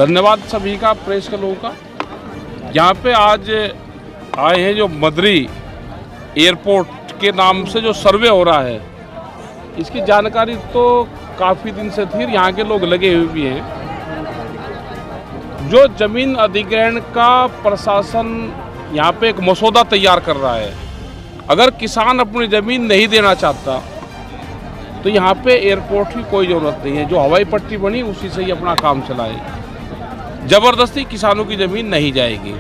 धन्यवाद सभी का, प्रेस के लोगों का। यहाँ पे आज आए हैं जो मदरी एयरपोर्ट के नाम से जो सर्वे हो रहा है, इसकी जानकारी तो काफ़ी दिन से थी, यहाँ के लोग लगे हुए भी हैं। जो जमीन अधिग्रहण का प्रशासन यहाँ पे एक मसौदा तैयार कर रहा है, अगर किसान अपनी ज़मीन नहीं देना चाहता तो यहाँ पे एयरपोर्ट की कोई ज़रूरत नहीं है। जो हवाई पट्टी बनी उसी से ही अपना काम चलाए। ज़बरदस्ती किसानों की ज़मीन नहीं जाएगी,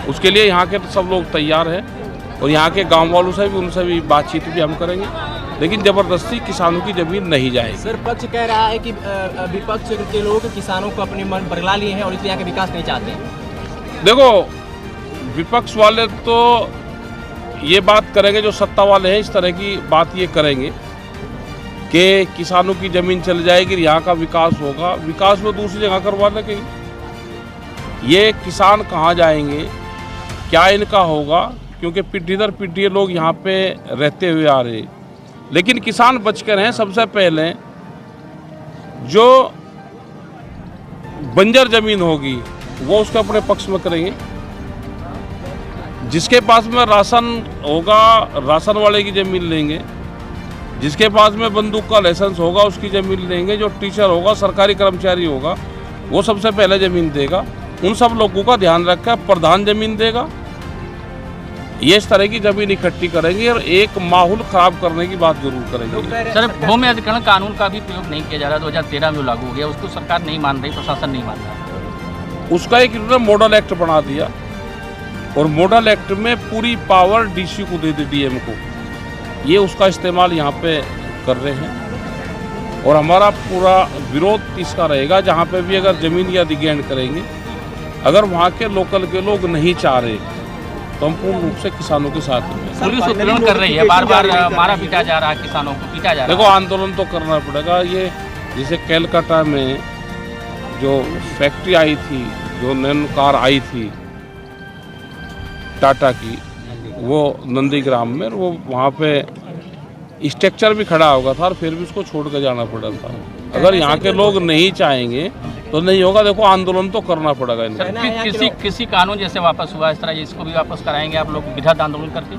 उसके लिए यहाँ के सब लोग तैयार हैं और यहाँ के गांव वालों से भी, उनसे भी बातचीत भी हम करेंगे, लेकिन ज़बरदस्ती किसानों की ज़मीन नहीं जाएगी। सर, पक्ष कह रहा है कि विपक्ष के लोग किसानों को अपने मन बरगला लिए हैं और इसलिए यहाँ का विकास नहीं चाहते। देखो, विपक्ष वाले तो ये बात करेंगे, जो सत्ता वाले हैं इस तरह की बात ये करेंगे कि किसानों की ज़मीन चल जाएगी, यहाँ का विकास होगा। विकास वो दूसरी जगह करवा लेंगे। ये किसान कहाँ जाएंगे, क्या इनका होगा, क्योंकि पीढ़ी दर पीढ़ी लोग यहाँ पे रहते हुए आ रहे। लेकिन किसान बचकर हैं। सबसे पहले जो बंजर ज़मीन होगी वो उसके अपने पक्ष में करेंगे। जिसके पास में राशन होगा, राशन वाले की ज़मीन लेंगे। जिसके पास में बंदूक का लाइसेंस होगा उसकी ज़मीन लेंगे। जो टीचर होगा, सरकारी कर्मचारी होगा, वो सबसे पहले ज़मीन देगा। उन सब लोगों का ध्यान रखकर प्रधान ज़मीन देगा। ये इस तरह की ज़मीन इकट्ठी करेंगे और एक माहौल ख़राब करने की बात जरूर करेंगे। सर, भूमि अधिग्रहण कानून का भी प्रयोग नहीं किया जा रहा, 2013 में लागू हो गया, उसको सरकार नहीं मान रही, प्रशासन नहीं मान रहा। उसका एक इन्होंने मॉडल एक्ट बना दिया और मॉडल एक्ट में पूरी पावर डीसी को दे दी, डीएम को। ये उसका इस्तेमाल यहाँ पे कर रहे हैं और हमारा पूरा विरोध इसका रहेगा। जहाँ पे भी अगर ज़मीन या अधिग्रहण करेंगे, अगर वहाँ के लोकल के लोग नहीं चाह रहे तो हम पूर्ण रूप से किसानों के साथ हैं। पुलिस उत्पीड़न कर रही है, बार बार मारा पीटा जा रहा है, किसानों को पीटा जा रहा है। देखो, आंदोलन तो करना पड़ेगा। ये जैसे कैलकाटा में जो फैक्ट्री आई थी, जो नैनो कार आई थी टाटा की, वो नंदीग्राम में, वो वहाँ पे स्ट्रक्चर भी खड़ा होगा था और फिर भी उसको छोड़ कर जाना पड़ा था। अगर यहाँ के लोग नहीं चाहेंगे तो नहीं होगा। देखो, आंदोलन तो करना पड़ेगा इनको। किसी कानून जैसे वापस हुआ, इस तरह इसको भी वापस कराएंगे आप लोग विधात आंदोलन करके?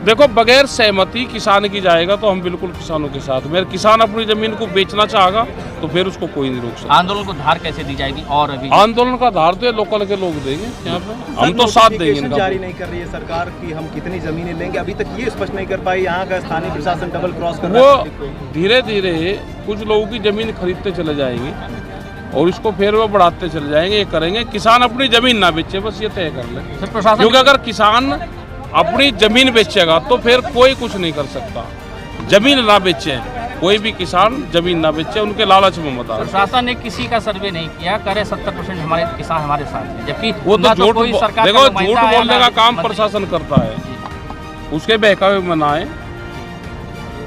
देखो, बगैर सहमति किसान की जाएगा तो हम बिल्कुल किसानों के साथ। मेरे किसान अपनी ज़मीन को बेचना चाहेगा तो फिर उसको कोई नहीं रोक सकता। आंदोलन को धार कैसे दी जाएगी? और अभी आंदोलन का धार तो लोकल के लोग देंगे यहाँ पे, हम तो साथ देंगे। जारी नहीं कर रही है सरकार कि हम कितनी जमीनें लेंगे, अभी तक ये स्पष्ट नहीं कर पाई। यहाँ का स्थानीय प्रशासन डबल क्रॉस कर रहा है। वो धीरे धीरे कुछ लोगों की ज़मीन खरीदते चले जाएंगे और इसको फिर वो बढ़ाते चले जाएंगे। ये करेंगे, किसान अपनी ज़मीन ना बेचे, बस ये तय कर ले। क्योंकि अगर किसान अपनी ज़मीन बेचेगा तो फिर कोई कुछ नहीं कर सकता। ज़मीन ना बेचे, कोई भी किसान ज़मीन ना बेचे, उनके लालच में मत आए। प्रशासन ने किसी का सर्वे नहीं किया, करे 70% हमारे किसान हमारे साथ हैं, जबकि वो तो झूठ, देखो, झूठ बोलने का काम प्रशासन करता है, उसके बहकावे में ना आए।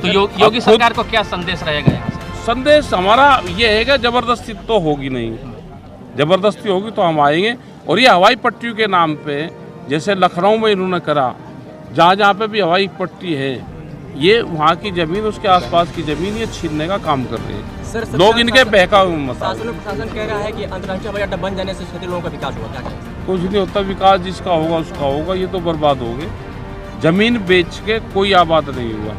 तो योगी सरकार को क्या संदेश रहेगा यहाँ से? संदेश हमारा ये है कि ज़बरदस्ती तो होगी नहीं। ज़बरदस्ती होगी तो हम आएंगे। और ये हवाई पट्टियों के नाम पे, जैसे लखनऊ में इन्होंने करा, जहाँ जहाँ पे भी हवाई पट्टी है, ये वहाँ की ज़मीन, उसके आसपास की ज़मीन ये छीनने का काम कर रहे हैं। लोग इनके बहकावे में मत आओ। प्रशासन कह रहा है कि अंतर्राष्ट्रीय हवाई अड्डा बन जाने से क्षेत्रीय लोगों का विकास होगा। क्या कुछ नहीं होता। विकास जिसका होगा उसका होगा, ये तो बर्बाद हो गए। ज़मीन बेच के कोई आबाद नहीं हुआ।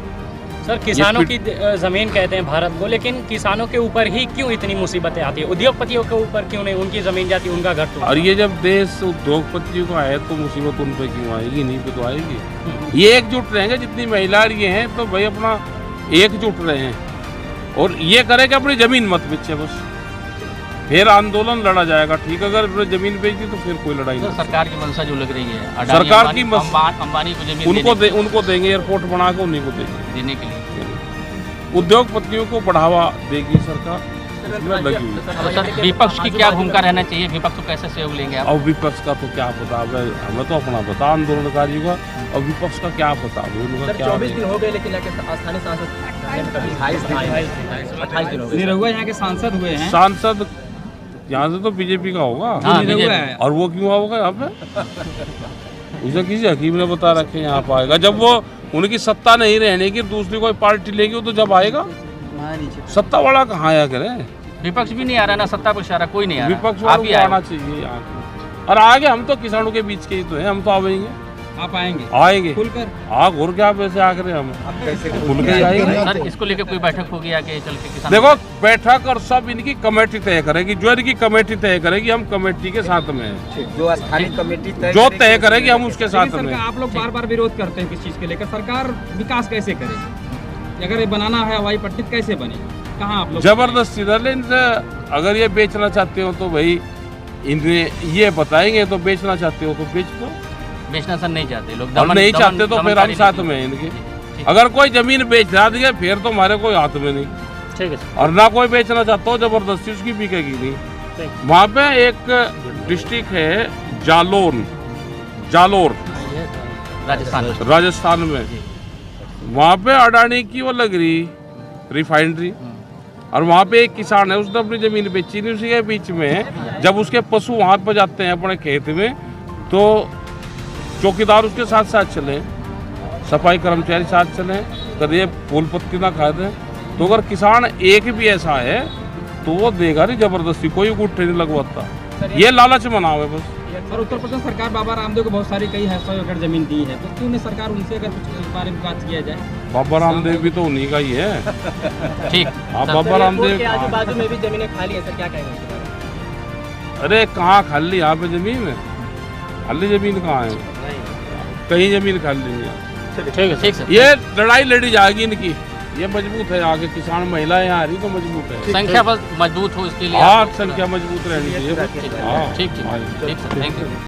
सर, किसानों की ज़मीन कहते हैं भारत को, लेकिन किसानों के ऊपर ही क्यों इतनी मुसीबतें आती है? उद्योगपतियों के ऊपर क्यों नहीं? उनकी ज़मीन जाती, उनका घर तो। और ये जब देश उद्योगपतियों का है तो मुसीबत उन पे क्यों आएगी? नहीं पे तो आएगी। ये एकजुट रहेंगे, जितनी महिला ये हैं तो भाई अपना एकजुट रहे हैं और ये करें कि अपनी ज़मीन मत बेचे, बस फिर आंदोलन लड़ा जाएगा। ठीक, अगर ज़मीन बेच दी तो फिर कोई लड़ाई नहीं। सरकार की मंशा जो लग रही है, सरकार की अंबानी को ज़मीन उनको देंगे, एयरपोर्ट बना के उन्हीं को देने के लिए। उद्योगपतियों को बढ़ावा देगी सरकार, लगी हुई। तो सर, विपक्ष की क्या भूमिका रहना चाहिए? विपक्ष को कैसे सहयोग लेंगे आप? और विपक्ष का तो क्या पता, हमें तो अपना पता आंदोलनकारियों का, और विपक्ष का क्या पता। 24 दिन हो गए, लेकिन स्थानीय सांसद 28 दिन हो गए। निरहुआ यहाँ के सांसद हुए हैं। सांसद यहाँ से तो बीजेपी का होगा। और वो क्यों होगा यहाँ पे? उसे किसी हकीम ने बता रखे यहाँ पे आएगा। जब वो उनकी सत्ता नहीं रहने की दूसरी कोई पार्टी लेगी तो जब आएगा। सत्ता वाला कहाँ आया करे? विपक्ष भी नहीं आ रहा, ना सत्ता पक्ष आ रहा, कोई नहीं आ रहा। विपक्ष आप वालों भी को आए आना हो। चाहिए यहाँ पे। और आगे हम तो किसानों के बीच के ही तो हैं, हम तो आवेंगे, आप आएंगे आएंगे खुलकर? घुर के आप ऐसे आकर हम खुल के ही आएंगे। सर इसको लेकर कोई बैठक होगी आगे चल के किसान? देखो बैठक और सब इनकी कमेटी तय करेगी, जो इनकी कमेटी तय करेगी हम कमेटी के साथ में हैं, जो स्थानीय कमेटी जो तय करेगी हम उसके साथ में सरकार, हैं। आप लोग बार बार विरोध करते हैं किस चीज़ के लेकर, सरकार विकास कैसे करेगी? अगर ये बनाना है हवाई पट्टी कैसे बने? कहाँ आप लोग जबरदस्ती दल इनसे अगर ये बेचना चाहते हो तो भाई इन्हें ये बताएंगे, तो बेचना चाहते हो तो बेच दो, बेचना सर नहीं चाहते लोग, और नहीं चाहते तो फिर हम साथ में हैं इनके। अगर कोई जमीन बेच रहा दिया फिर तो हमारे कोई हाथ में नहीं, ठीक है सर। और ना कोई बेचना चाहता हो जबरदस्ती उसकी बिकेगी नहीं। वहाँ पे एक डिस्ट्रिक्ट है जालोर राजस्थान में, वहाँ पे अडानी की वो लग रही रिफाइनरी, और वहाँ पे एक किसान है उसने अपनी जमीन बेची नहीं, उसी के बीच में जब उसके पशु वहाँ पर जाते हैं अपने खेत में तो चौकीदार उसके साथ साथ चले, सफाई कर्मचारी साथ चले, कभी ये फूल पत्ती ना खा दें। तो अगर किसान एक भी ऐसा है तो वो देगा नहीं जबरदस्ती, कोई गुट्ठे नहीं लगवाता, ये लालच बनाओ है बस। सर उत्तर प्रदेश सरकार बाबा रामदेव को बहुत सारी कई 100 एकड़ जमीन दी है, तो क्यों नहीं सरकार उनसे अगर कुछ इस बारे में बात किया जाए? बाबा रामदेव भी तो उन्हीं का ही है। ठीक। हाँ बाबा रामदेव आजू बाजू में भी जमीनें खाली है सर, क्या कहेंगे इसके बारे में? अरे कहाँ खाली, यहाँ पे जमीन है, खाली जमीन कहाँ है, कहीं जमीन खाली नहीं है। ठीक है, ठीक सर। ये लड़ाई लड़ी जाएगी इनकी, ये मजबूत है, आगे किसान महिलाएं आ रही तो मजबूत है, संख्या बस मजबूत हो इसके लिए। हाँ संख्या मजबूत रहनी चाहिए। हाँ ठीक ठीक ठीक सर, थैंक यू।